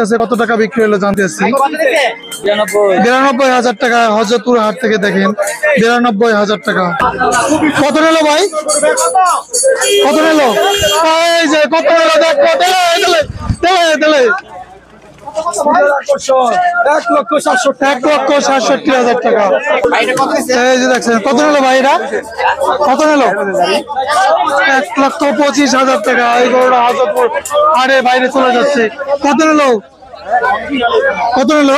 কত টাকা বিক্রি হলো জানতে চাচ্ছি। 92,000 টাকা হযরতপুর হাট থেকে দেখেন 92,000 টাকা। কত নিল ভাই? কত নিল? এই যে কত নিল দেখো, দিলে 1,67,000 টাকা। এই যে দেখছেন কত নিল ভাই, এটা কত নিল? 1,25,000 টাকা। এই গরুটা হযরতপুর হাটে বাইরে চলে যাচ্ছে। কত নিল? কত নিল?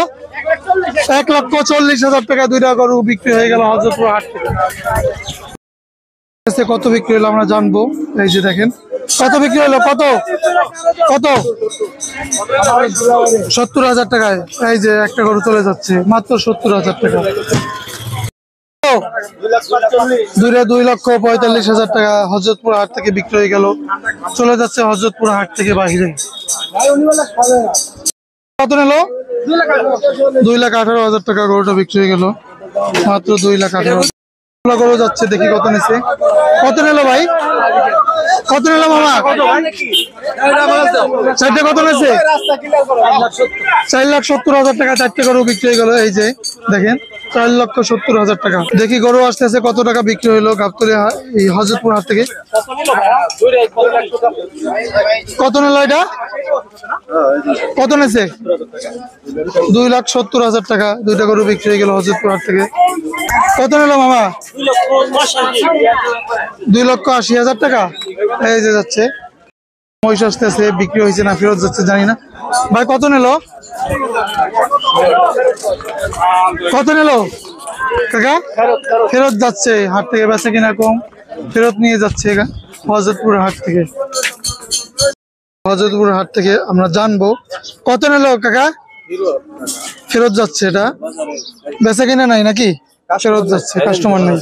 1,40,000 টাকা। দুইটা গরু বিক্রি হয়ে গেল হযরতপুর হাট থেকে। কত বিক্রি হলো আমরা জানবো। এই যে দেখেন কত বিক্রি হলো, কত কত 70,000 টাকায়। এই যে একটা গরু চলে যাচ্ছে মাত্র 70,000 টাকা। 2,45,000 টাকা হযরতপুর হাট থেকে বিক্রি হয়ে গেল, চলে যাচ্ছে হযরতপুর হাট থেকে বাহিরে। কত নিল? 2,18,000 টাকা গরুটা বিক্রি হয়ে গেল, মাত্র 2,18,000 গরু যাচ্ছে। দেখি কত নিছে। কত নিল ভাই? কত নিল মামা? চারটে কত নিছে? 4,70,000 টাকা চারটে গরু বিক্রি হয়ে গেল। এই যে দেখেন 4,70,000 টাকা। দেখি গরু আসতেছে কত টাকা বিক্রি হইলো গাবতলী হযরতপুর হাট থেকে। কত নিল এটা? কত নিছে? 2,70,000 টাকা। দুইটা গরু বিক্রি হয়ে গেল হযরতপুর হাট থেকে। কত নিল মামা? 2,80,000 টাকা। এই যে যাচ্ছে মহিষ আসতেছে, বিক্রি হয়েছে না ফেরত যাচ্ছে জানি না। ভাই কত নিল? কত নিল কাকা? ফেরত যাচ্ছে হাট থেকে, বেচা কিনা কম, ফেরত নিয়ে যাচ্ছে হযরতপুর হাট থেকে। হযরতপুর হাট থেকে আমরা জানবো কত নিল কাকা। ফেরত যাচ্ছে, এটা বেচা কিনা নাই নাকি? ফেরত যাচ্ছে, কাস্টমার নেই।